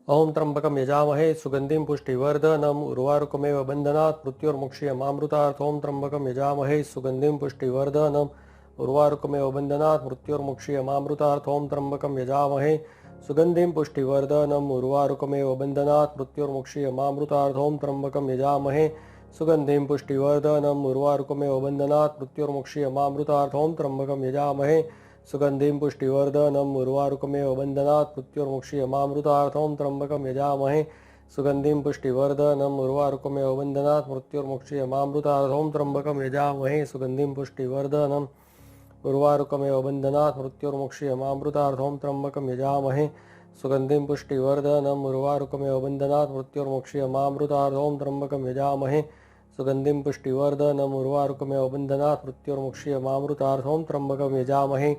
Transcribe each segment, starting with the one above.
ओं त्र्यंबकं यजामहे सुगंधिं पुष्टिवर्धनम् उर्वारुकमेव बन्धनात् मृत्योर्मुक्षीयमामृतात्। ओं त्र्यंबकं यजामहे सुगंधिं पुष्टिवर्धनम् उर्वारुकमेव बन्धनात् मृत्योर्मुक्षीयमामृतात्। ओं त्र्यंबकं यजामहे सुगंधिं पुष्टिवर्धनम् उर्वारुकमेव बन्धनात् मृत्योर्मुक्षीयमामृतात्। ओं त्र्यंबकं यजामहे सुगंधिं पुष्टिवर्धनम् उर्वारुकमेव बन्धनात् मृत्योर्मुक्षीयमामृतात्। ओं त्र्यंबकं यजामहे सुगंधिं पुष्टिवर्धनम् उर्वारुकमेव बन्धनात् मृत्योर्मुक्षीयमामृतात्। ओं त्र्यंबकं यजामहे सुगंधिं पुष्टिवर्धनम् उर्वारुकमेव बन्धनात् मृत्योर्मुक्षीयमामृतात्। ओं त्र्यंबकं यजामहे सुगंधिं पुष्टिवर्धनम् उर्वारुकमेव बन्धनात् मृत्योर्मुक्षीयमामृतात्। ओं त्र्यंबकं यजामहे सुगंधिं पुष्टिवर्धनम् उर्वारुकमेव बन्धनात् मृत्योर्मुक्षीयमामृतात्। ओं त्र्यंबकं यजामहे सुगंधिं पुष्टिवर्धनम् उर्वारुकमेव बन्धनात् मृत्योर्मुक्षीयमामृतात्। ओं त्र्यंबकं यजामहे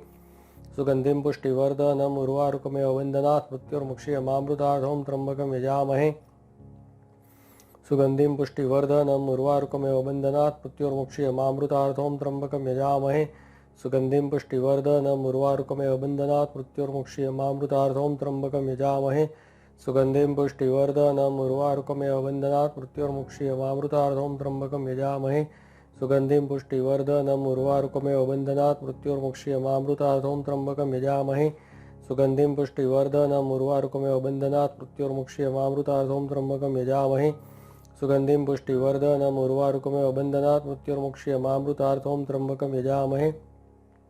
सुगंधिं पुष्टिवर्धनम् उर्वारुकमेव बन्धनात् मृत्योर्मुक्षीयमामृतात्। ओं त्र्यंबकं यजामहे सुगंधिं पुष्टिवर्धनम् उर्वारुकमेव बन्धनात् मृत्योर्मुक्षीयमामृतात्। ओं त्र्यंबकं यजामहे सुगंधिं पुष्टिवर्धनम् उर्वारुकमेव बन्धनात् मृत्योर्मुक्षीयमामृतात्। ओं त्र्यंबकं यजामहे सुगंधिं पुष्टिवर्धनम् उर्वारुकमेव बन्धनात् मृत्योर्मुक्षीयमामृतात्। ओं त्र्यंबकं यजामहे सुगंधिं पुष्टिवर्धनम् उर्वारुकमेव बन्धनात् मृत्योर्मुक्षीयमामृतात्। ओं त्र्यंबकं यजामहे सुगंधिं पुष्टिवर्धनम् उर्वारुकमेव बन्धनात् मृत्योर्मुक्षीयमामृतात्। ओं त्र्यंबकं यजामहे सुगंधिं पुष्टिवर्धनम् उर्वारुकमेव बन्धनात् मृत्योर्मुक्षीयमामृतात्। ओं त्र्यंबकं यजामहे सुगंधिं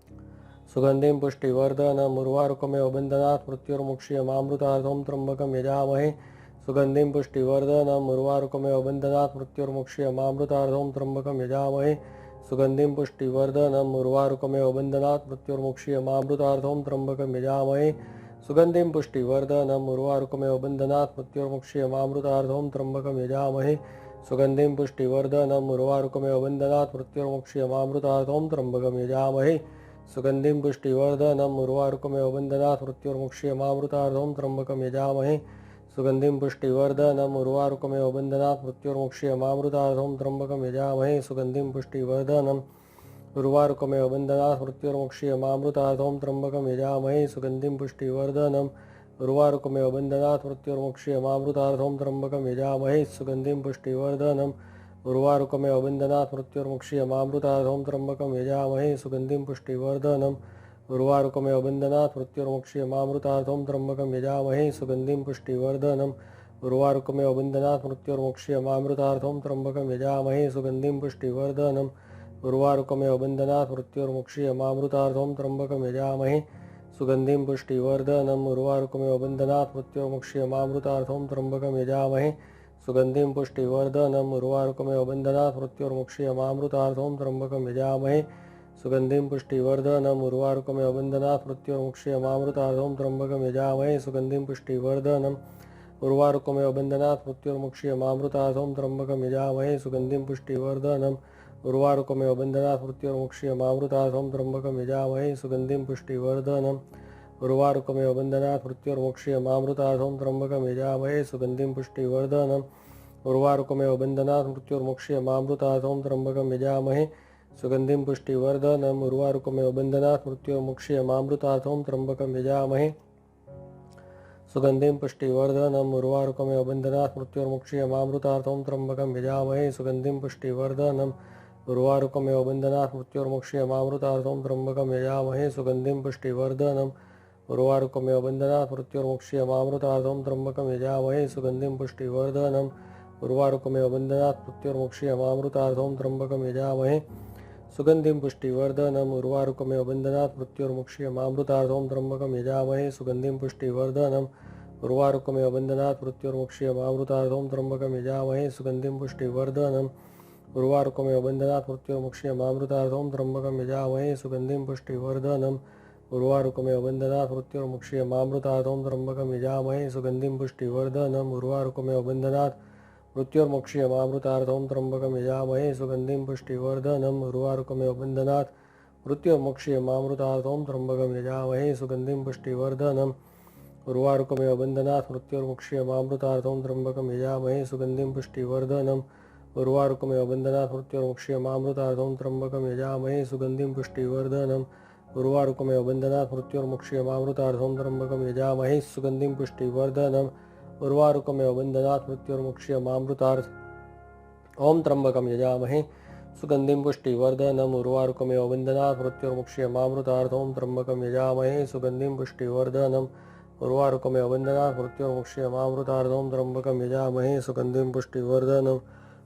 पुष्टिवर्धनम् उर्वारुकमेव बन्धनात् मृत्योर्मुक्षीयमामृतात्। ओं त्र्यंबकं यजामहे सुगंधिं पुष्टिवर्धनम् उर्वारुकमेव बन्धनात् मृत्योर्मुक्षीयमामृतात्। ओं त्र्यंबकं यजामहे सुगंधिं पुष्टिवर्धनम् उर्वारुकमेव बन्धनात् मृत्योर्मुक्षीयमामृतात्। ओं त्र्यंबकं यजामहे सुगंधिं पुष्टिवर्धनम् उर्वारुकमेव बन्धनात् मृत्योर्मुक्षीयमामृतात्। ओं त्र्यंबकं यजामहे सुगंधिं पुष्टिवर्धनम् उर्वारुकमेव बन्धनात् मृत्योर्मुक्षीयमामृतात्। ओं त्र्यंबकं यजामहे सुगंधिं पुष्टिवर्धनम् उर्वारुकमेव बन्धनात् मृत्योर्मुक्षीयमामृतात्। ओं त्र्यंबकं यजामहे सुगंधिं पुष्टिवर्धनम् उर्वारुकमेव बन्धनात् मृत्योर्मुक्षीयमामृतात्। ओं त्र्यंबकं यजामहे सुगंधिं पुष्टिवर्धनम् उर्वारुकमेव बन्धनात् मृत्योर्मुक्षीयमामृतात्। ओं त्र्यंबकं यजामहे सुगंधिं पुष्टिवर्धनम् उर्वारुकमेव बन्धनात् मृत्योर्मुक्षीयमामृतात्। ओं त्र्यंबकं यजामहे सुगंधिं पुष्टिवर्धनम् उर्वारुकमेव बन्धनात् मृत्योर्मुक्षीयमामृतात्। ओं त्र्यंबकं यजामहे सुगंधिं पुष्टिवर्धनम् उर्वारुकमेव बन्धनात् मृत्योर्मुक्षीयमामृतात्। ओं त्र्यंबकं यजामहे सुगंधिं पुष्टिवर्धनम् उर्वारुकमेव बन्धनात् मृत्योर्मुक्षीयमामृतात्। ओं त्र्यंबकं यजामहे सुगंधिं पुष्टिवर्धनम् उर्वारुकमेव बन्धनात् मृत्योर्मुक्षीयमामृतात्। ओं त्र्यंबकं यजामहे सुगंधिं पुष्टिवर्धनम् उर्वारुकमेव बन्धनात् मृत्योर्मुक्षीयमामृतात्। ओं त्र्यंबकं यजामहे सुगंधिं पुष्टिवर्धनम् उर्वारुकमेव बन्धनात् मृत्योर्मुक्षीयमामृतात्। ओं त्र्यंबकं यजामहे सुगंधिं पुष्टिवर्धनम् उर्वारुकमेव बन्धनात् मृत्योर्मुक्षीयमामृतात्। ओं त्र्यंबकं यजामहे सुगंधिं पुष्टिवर्धनम् उर्वारुकमेव बन्धनात् मृत्योर्मुक्षीयमामृतात्। ओं त्र्यंबकं यजामहे सुगंधिं पुष्टिवर्धनम् उर्वारुकमेव बन्धनात् मृत्योर्मुक्षीयमामृतात्। ओं त्र्यंबकं यजामहे सुगंधिं पुष्टिवर्धनम् उर्वारुकमेव बन्धनात् मृत्योर्मुक्षीयमामृतात्। ओं त्र्यंबकं यजामहे सुगंधिं पुष्टिवर्धनम् उर्वारुकमेव बन्धनात् मृत्योर्मुक्षीयमामृतात्। ओं त्र्यंबकं यजामहे सुगंधिं पुष्टिवर्धनम् उर्वारुकमेव बन्धनात् मृत्योर्मुक्षीयमामृतात्। ओं त्र्यंबकं यजामहे सुगंधिं पुष्टिवर्धनम् उर्वारुकमेव बन्धनात् मृत्योर्मुक्षीयमामृतात्। ओं त्र्यंबकं यजामहे सुगंधिं पुष्टिवर्धनम् उर्वारुकमेव बन्धनात् मृत्योर्मुक्षीयमामृतात्। ओं त्र्यंबकं यजामहे सुगंधिं पुष्टिवर्धनम् उर्वारुकमेव बन्धनात् मृत्योर्मुक्षीयमामृतात्। ओं त्र्यंबकं यजामहे सुगंधिं पुष्टिवर्धनम् उर्वारुकमेव बन्धनात् मृत्योर्मुक्षीयमामृतात्। ओं त्र्यंबकं यजामहे सुगंधिं पुष्टिवर्धनम् उर्वारुकमेव बन्धनात् मृत्योर्मुक्षीयमामृतात्। ओं त्र्यंबकं यजामहे सुगंधिं पुष्टिवर्धनम् उर्वारुकमेव बन्धनात् मृत्योर्मुक्षीयमामृतात्। ओं त्र्यंबकं यजामहे सुगंधिं पुष्टिवर्धनम् उर्वारुकमेव बन्धनात् मृत्योर्मुक्षीयमामृतात्। ओं त्र्यंबकं यजामहे सुगंधिं पुष्टिवर्धनम् उर्वारुकमेव बन्धनात् मृत्योर्मुक्षीयमामृतात्। ओं त्र्यंबकं यजामहे सुगंधिं पुष्टिवर्धनम् उर्वारुकमेव बन्धनात् मृत्योर्मुक्षीयमामृतात्। ओं त्र्यंबकं यजामहे सुगंधिं पुष्टिवर्धनम् उर्वारुकमेव बन्धनात् मृत्योर्मुक्षीयमामृतात्। ओं त्र्यंबकं यजामहे सुगंधिं पुष्टिवर्धनम् उर्वारुकमेव बन्धनात् मृत्योर्मुक्षीयमामृतात्। ओं त्र्यंबकं यजामहे सुगंधिं पुष्टिवर्धनम् उर्वारुकमेव बन्धनात् मृत्योर्मुक्षीयमामृतात्। ओं त्र्यंबकं यजामहे सुगंधिं पुष्टिवर्धनम् उर्वारुकमेव बन्धनात् मृत्योर्मुक्षीयमामृतात्। ओं त्र्यंबकं यजामहे सुगंधिं पुष्टिवर्धनम् उर्वारुकमेव बन्धनात् मृत्युर्मुक्ष्यमामृतार्थ। ओम त्र्यंबकं यजामहे सुगंधिं पुष्टिवर्धनम्। उर्वारुकमेव बन्धनात् मृत्युर्मुक्ष्यमामृतार्थ। ओम त्र्यंबकं यजामहे सुगंधिं पुष्टिवर्धनम्। उर्वारुकमेव बन्धनात् मृत्युर्मुक्ष्यमामृतार्थ। ओम त्र्यंबकं यजामहे सुगंधिं पुष्टिवर्धनम्।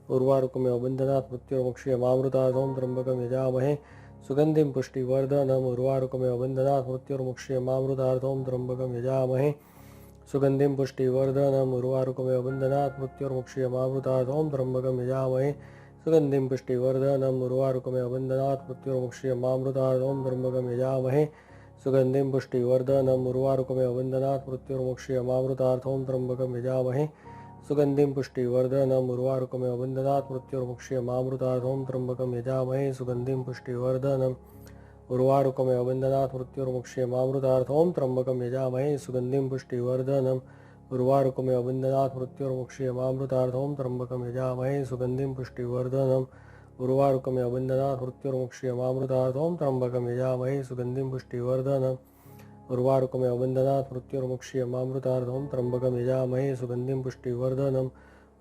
उर्वारुकमेव बन्धनात् मृत्युर्मुक्ष्यमामृतार्थ। ओम त्र्यंबकं यजामहे सुगंधिं पुष्टिवर्धनम्। उर्वारुकमेव बन्धनात् मृत्युर्मुक्ष्यमामृतार्थ। ओम त्र्यंबकं यजामहे सुगंधिं पुष्टिवर्धनम्। उर्वारुकमेव बन्धनात् मृत्युर्मुक्ष्यमामृतार्थ। ओम त्र्यंबकं यजामहे सुगंधिं पुष्टिवर्धनम्। उर्वारुकमेव बन्धनात् मृत्युर्मुक्ष्यमामृतार्थ। ओम त्र्यंबकं यजामहे सुगंधिं पुष्टिवर्धनम्। उर्वारुकमेव बन्धनात् मृत्युर्मुक्ष्यमामृतार्थ। ओम त्र्यंबकं यजामहे सुगंधिं पुष्टिवर्धनम्। उर्वारुकमेव बन्धनात् मृत्युर्मुक्ष्यमामृतार्थ। ओम त्र्यंबकं यजामहे सुगंधिं पुष्टिवर्धनम्। उर्वारुकमेव बन्धनात् मृत्युर्मुक्ष्यमामृतार्थ। ओम त्र्यंबकं यजामहे सुगंधिं पुष्टिवर्धनम्। उर्वारुकमेव बन्धनात् मृत्युर्मुक्ष्यमामृतार्थ। ओम त्र्यंबकं यजामहे सुगंधिं पुष्टिवर्धनम्। उर्वारुकमेव बन्धनात् मृत्युर्मुक्ष्यमामृतार्थ। ओम त्र्यंबकं यजामहे सुगंधिं पुष्टिवर्धनम्।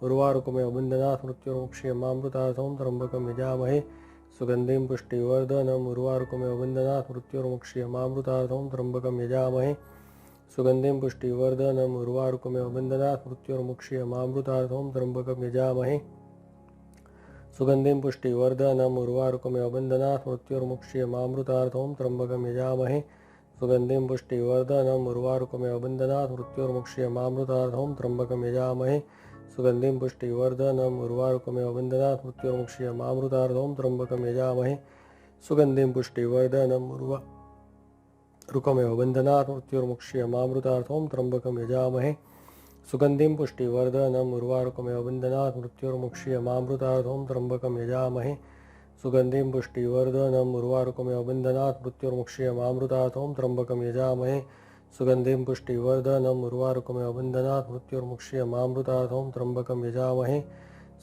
उर्वारुकमेव बन्धनात् मृत्युर्मुक्ष्यमामृतार्थ। ओम त्र्यंबकं यजामहे सुगंधिं पुष्टिवर्धनम्। उर्वारुकमेव बन्धनात् मृत्युर्मुक्ष्यमामृतार्थ। ओम त्र्यंबकं यजामहे सुगंधिं पुष्टिवर्धनम्। उर्वारुकमेव बन्धनात् मृत्युर्मुक्ष्यमामृतार्थ। ओम त्र्यंबकं यजामहे सुगंधिं पुष्टिवर्धनम्। उर्वारुकमेव बन्धनात् मृत्युर्मुक्ष्यमामृतार्थ। ओम त्र्यंबकं यजामहे सुगंधिं पुष्टिवर्धनम्। उर्वारुकमेव बन्धनात् मृत्युर्मुक्ष्यमामृतार्थ। ओम त्र्यंबकं यजामहे सुगंधिं पुष्टिवर्धनम्। उर्वारुकमेव बन्धनात् मृत्युर्मुक्ष्यमामृतार्थ। ओम त्र्यंबकं यजामहे सुगंधिं पुष्टिवर्धनम्। उर्वारुकमेव बन्धनात् मृत्युर्मुक्ष्यमामृतार्थ। ओम त्र्यंबकं यजामहे सुगंधिं पुष्टिवर्धनम्। उर्वारुकमेव बन्धनात् मृत्युर्मुक्ष्यमामृतार्थ। ओम त्र्यंबकं यजामहे सुगंधिं पुष्टिवर्धनम्। उर्वारुकमेव बन्धनात् मृत्युर्मुक्ष्यमामृतार्थ। ओम त्र्यंबकं यजामहे सुगंधिं पुष्टिवर्धनम्। उर्वारुकमेव बन्धनात् मृत्युर्मुक्ष्यमामृतार्थ। ओम त्र्यंबकं यजामहे सुगंधिं पुष्टिवर्धनम्। उर्वारुकमेव बन्धनात् मृत्युर्मुक्ष्यमामृतार्थ। ओम त्र्यंबकं यजामहे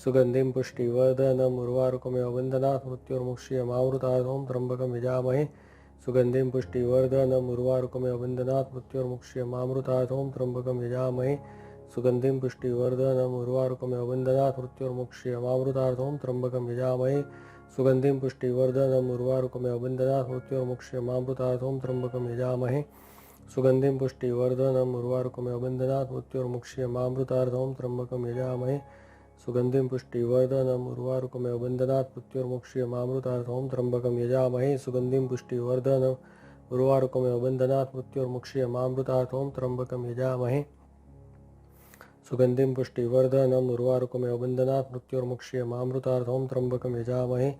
सुगंधिं पुष्टिवर्धनम्। उर्वारुकमेव बन्धनात् मृत्युर्मुक्ष्यमामृतार्थ। ओम त्र्यंबकं यजामहे सुगंधिं पुष्टिवर्धनम्। उर्वारुकमेव बन्धनात् मृत्युर्मुक्ष्यमामृतार्थ। ओम त्र्यंबकं यजामहे सुगंधिं पुष्टिवर्धनम्। उर्वारुकमेव बन्धनात् मृत्युर्मुक्ष्यमामृतार्थ। ओम त्र्यंबकं यजामहे सुगंधिं पुष्टिवर्धनम्। उर्वारुकमेव बन्धनात् मृत्युर्मुक्ष्यमामृतार्थ। ओम त्र्यंबकं यजामहे सुगंधिं पुष्टिवर्धनम्। उर्वारुकमेव बन्धनात् मृत्युर्मुक्ष्यमामृतार्थ। ओम त्र्यंबकं यजामहे सुगंधिं पुष्टिवर्धनम्। उर्वारुकमेव बन्धनात् मृत्युर्मुक्ष्यमामृतार्थ। ओम त्र्यंबकं यजामहे सुगंधिं पुष्टिवर्धनम्। उर्वारुकमेव बन्धनात् मृत्युर्मुक्ष्यमामृतार्थ। ओम त्र्यंबकं यजामहे सुगंधिं पुष्टिवर्धनम्। उर्वारुकमेव बन्धनात् मृत्युर्मुक्ष्यमामृतार्थ। ओम त्र्यंबकं यजामहे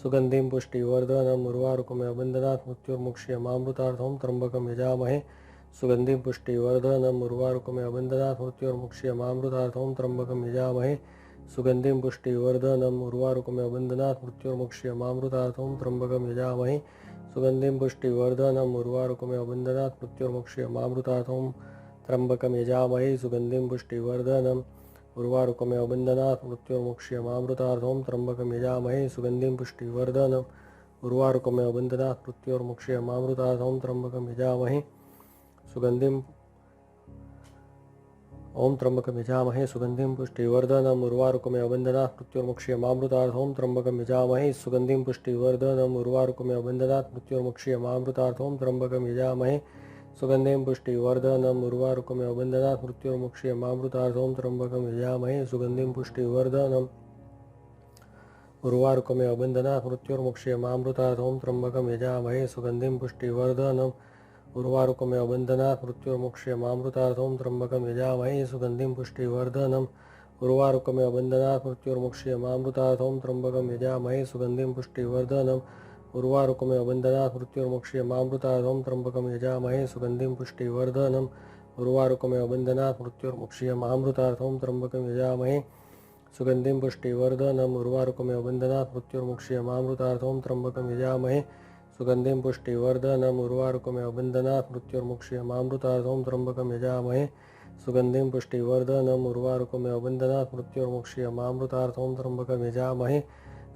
सुगंधिं पुष्टिवर्धनम्। उर्वारुकमेव बन्धनात् मृत्युर्मुक्ष्यमामृतार्थ। ओम त्र्यंबकं यजामहे सुगंधिं पुष्टिवर्धनम्। उर्वारुकमेव बन्धनात् मृत्युर्मुक्ष्यमामृतार्थ। ओम त्र्यंबकं यजामहे सुगंधिं पुष्टिवर्धनम्। उर्वारुकमेव बन्धनात् मृत्युर्मुक्ष्यमामृतार्थ। ओम त्र्यंबकं यजामहे सुगंधिं पुष्टिवर्धनम्। उर्वारुकमेव बन्धनात् मृत्युर्मुक्ष्यमामृतार्थ। ओम त्र्यंबकं यजामहे सुगंधिं पुष्टिवर्धनम्। उर्वारुकमेव बन्धनात् मृत्युर्मुक्ष्यमामृतार्थ। ओम त्र्यंबकं यजामहे सुगंधिं पुष्टिवर्धनम्। उर्वारुकमेव बन्धनात् मृत्युर्मुक्ष्यमामृतार्थ। ओम त्र्यंबकं यजामहे सुगंधिं ओम त्र्यंबकं यजामहे सुगंधिं पुष्टिवर्धनम्। उर्वारुकमेव बन्धनात् मृत्युर्मुक्ष्यमामृतार्थ। ओम त्र्यंबकं यजामहे सुगंधिं पुष्टिवर्धनम्। उर्वारुकमेव बन्धनात् मृत्युर्मुक्ष्यमामृतार्थ। ओम त्र्यंबकं यजामहे सुगंधिं पुष्टिवर्धनम्। उर्वारुकमेव बन्धनात् मृत्युर्मुक्ष्यमामृतार्थ। ओम त्र्यंबकं यजामहे सुगंधिं पुष्टिवर्धनम्। उर्वारुकमेव बन्धनात् मृत्युर्मुक्ष्यमामृतार्थ। ओम त्र्यंबकं यजामहे सुगंधिं पुष्टिवर्धनम्। उर्वारुकमेव बन्धनात् मृत्युर्मुक्ष्यमामृतार्थ। ओम त्र्यंबकं यजामहे सुगंधिं पुष्टिवर्धनम्। उर्वारुकमेव बन्धनात् मृत्युर्मुक्ष्यमामृतार्थ। ओम त्र्यंबकं यजामहे सुगंधिं पुष्टिवर्धनम्। उर्वारुकमेव बन्धनात् मृत्युर्मुक्ष्यमामृतार्थ। ओम त्र्यंबकं यजामहे सुगंधिं पुष्टिवर्धनम्। उर्वारुकमेव बन्धनात् मृत्युर्मुक्ष्यमामृतार्थ। ओम त्र्यंबकं यजामहे सुगंधिं पुष्टिवर्धनम्। उर्वारुकमेव बन्धनात् मृत्युर्मुक्ष्यमामृतार्थ। ओम त्र्यंबकं यजामहे सुगंधिं पुष्टिवर्धनम्। उर्वारुकमेव बन्धनात् मृत्युर्मुक्ष्यमामृतार्थ। ओम त्र्यंबकं यजामहे सुगंधिं पुष्टिवर्धनम्। उर्वारुकमेव बन्धनात् मृत्युर्मुक्ष्यमामृतार्थ। ओम त्र्यंबकं यजामहे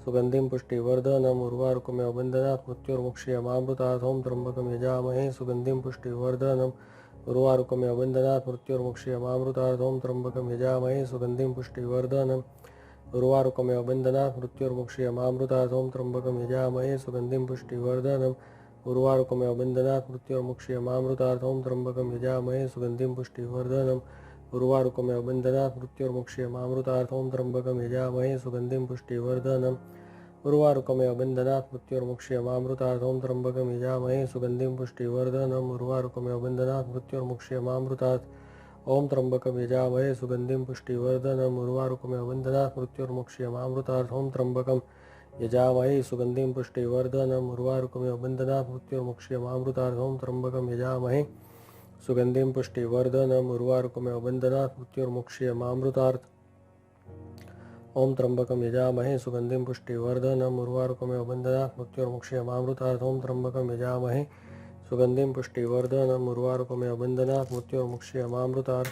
सुगंधिं पुष्टिवर्धनम्। उर्वारुकमेव बन्धनात् मृत्युर्मुक्ष्यमामृतार्थ। ओम त्र्यंबकं यजामहे सुगंधिं पुष्टिवर्धनम्। उर्वारुकमेव बन्धनात् मृत्युर्मुक्षीयमामृतात् ॐ त्र्यम्बकं यजामहे सुगन्धिं पुष्टिवर्धनम् उर्वारुकमेव बन्धनात् मृत्युर्मुक्षीयमामृतात् ॐ त्र्यम्बकं यजामहे सुगन्धिं पुष्टिवर्धनम् उर्वारुकमेव बन्धनात् मृत्युर्मुक्षीयमामृतात् ॐ त्र्यम्बकं यजामहे सुगन्धिं पुष्टिवर्धनम् उर्वारुकमेव बन्धनात् मृत्युर्मुक्षीयमामृतात् ॐ त्र्यम्बकं यजामहे सुगन्धिं पुष्टिवर्धनम् उर्वारुकमेव बन्धनात् मृत्युर्मुक्षीयमामृतात् ॐ त्र्यम्बकं यजामहे सुगन्धिं पुष्टिवर्धनम् उर्वारुकमेव बन्धनात् मृत्युर्मुक्षीयमामृतात् ॐ त्र्यम्बकं यजामहे सुगन्धिं पुष्टिवर्धनम् उर्वारुकमेव बन्धनात् मृत्युर्मुक्षीयमामृतात् ॐ त्र्यम्बकं यजामहे सुगन्धिं पुष्टिवर्धनम् उर्वारुकमेव बन्धनात् मृत्युर्मुक्षीयमामृतात् ॐ त्र्यम्बकं यजामहे सुगन्धिं पुष्टिवर्धनम् उर्वारुकमेव बन्धनात् मृत्युर्मुक्षीयमामृतात् ॐ त्र्यम्बकं यजामहे सुगन्धिं पुष्टिवर्धनम् उर्वारुकमेव बन्धनात् मृत्युर्मुक्षीयमामृतात् ॐ त्र्यम्बकं यजामहे सुगन्धिं पुष्टिवर्धनम् उर्वारुकमेव बन्धनात् मृत्युर्मुक्षीयमामृतात्